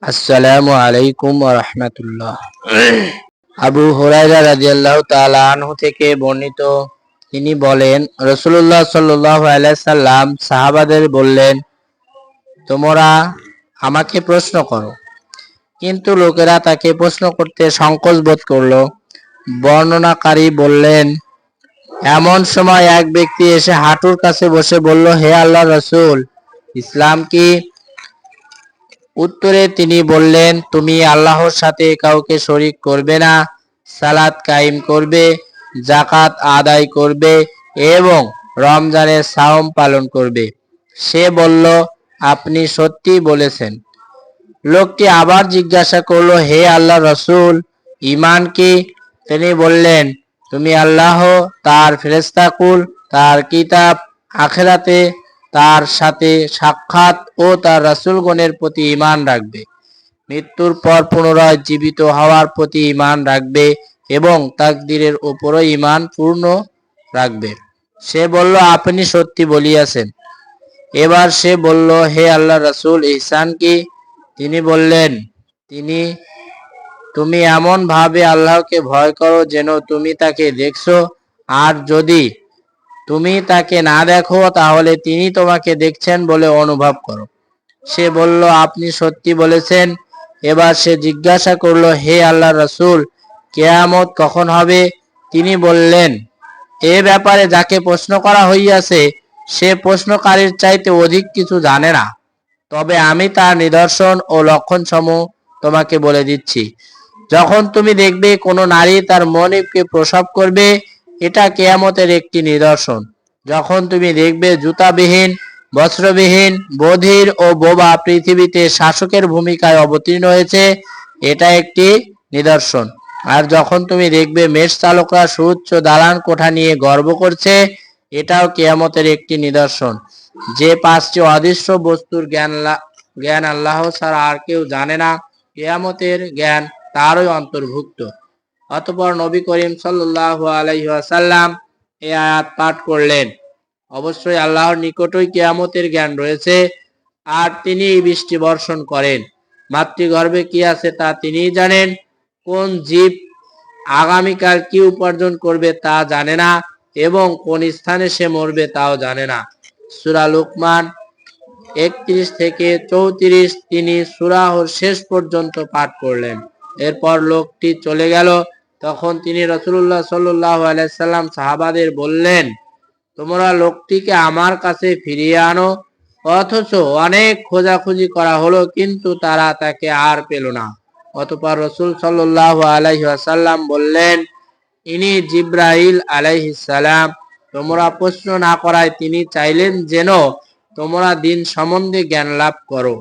আসসালামু আলাইকুম ওয়া রাহমাতুল্লাহ। আবু হুরায়রা রাদিয়াল্লাহু তাআলা আনহু থেকে বর্ণিত, তিনি বলেন, রাসূলুল্লাহ সাল্লাল্লাহু আলাইহি সাল্লাম সাহাবাদের বললেন, তোমরা আমাকে প্রশ্ন করো। কিন্তু লোকেরা তাকে প্রশ্ন করতে সংকোচ বোধ করল। বর্ণনাকারী বললেন, এমন সময় এক ব্যক্তি এসে হাঁটুর কাছে বসে বলল, হে আল্লাহর রাসূল, ইসলাম কি? উত্তরে তিনি বললেন, তুমি আল্লাহর সাথে কাউকে শরীক করবে না, সালাত কায়েম করবে, যাকাত আদায় করবে এবং রমজানের সাওম পালন করবে। সে বলল, আপনি সত্যি বলেছেন। লোকটি আবার জিজ্ঞাসা করল, হে আল্লাহর রাসূল, ঈমান কি? তিনি বললেন, তুমি আল্লাহ, তার ফেরেশতাকুল, তার কিতাব, আখিরাতে তার সাথে সাক্ষাৎ ও তার রাসূলগণের প্রতি ঈমান রাখবে, মৃত্যুর পর পুনরায় জীবিত হওয়ার প্রতি ঈমান রাখবে এবং তাকদীরের উপরও ঈমান পূর্ণ রাখবে। সে বলল, আপনি সত্যি বলিয়াছেন। এবার সে বলল, হে আল্লাহর রাসূল, ইহসান কি? তিনি বললেন, তুমি এমন ভাবে আল্লাহকে ভয় করো যেন তুমি তাকে দেখছো, আর যদি তুমি তাকে না দেখো তাহলে তিনি তোমাকে দেখছেন বলে অনুভব করো। সে বলল, আপনি সত্যি বলেছেন। এবার সে জিজ্ঞাসা করল, হে আল্লাহর রাসূল, কিয়ামত কখন হবে? তিনি বললেন, এ ব্যাপারে যাকে প্রশ্ন করা হইয়াছে সে প্রশ্নকারীর চাইতে অধিক কিছু জানে না। তবে আমি তার নিদর্শন ও লক্ষণসমূহ তোমাকে বলে দিচ্ছি। যখন তুমি দেখবে কোনো নারী তার মনিবকে প্রসব করবে, এটা কিয়ামতের একটি নিদর্শন। যখন তুমি দেখবে জুতাবিহীন, বস্ত্রবিহীন, বধির ও বোবা পৃথিবীতে শাসকের ভূমিকায় অবতীর্ণ হয়েছে, এটা একটি নিদর্শন। আর যখন তুমি দেখবে মেষ চালকরা সুউচ্চ দালান কোঠা নিয়ে গর্ব করছে, এটাও কিয়ামতের একটি নিদর্শন। যে পাঁচটি অদৃশ্য বস্তুর জ্ঞান আল্লাহ ছাড়া আর কেউ জানে না, কিয়ামতের জ্ঞান তারই অন্তর্ভুক্ত। অতঃপর নবী করিম সাল্লাল্লাহু আলাইহি ওয়াসাল্লাম এই আয়াত পাঠ করলেন। অবশ্যই আল্লাহর নিকটই কিয়ামতের জ্ঞান রয়েছে, আর তিনি বৃষ্টি বর্ষণ করেন। মাতৃগর্ভে কি আছে তা তিনিই জানেন। কোন জীব আগামীকাল কি উপার্জন করবে তা জানে না, এবং কোন স্থানে সে মরবে তাও জানে না। সূরা লুকমান 31 থেকে 34 তিনি সূরার শেষ পর্যন্ত পাঠ করলেন। এরপর লোকটি চলে গেল। তখন তিনি রাসূলুল্লাহ সাল্লাল্লাহু আলাইহি সাল্লাম সাহাবাদের বললেন, তোমরা লোকটিকে আমার কাছে ফিরিয়ে আনো। অথচ অনেক খোঁজাখুঁজি করা হলো, কিন্তু তারা তাকে আর পেল না। অতঃপর রাসূল সাল্লাল্লাহু আলাইহি ওয়াসাল্লাম বললেন, ইনি জিবরাইল আলাইহিস সালাম। তোমরা প্রশ্ন না করায় তিনি চাইলেন যেন তোমরা দিন সম্বন্ধে জ্ঞান লাভ করো।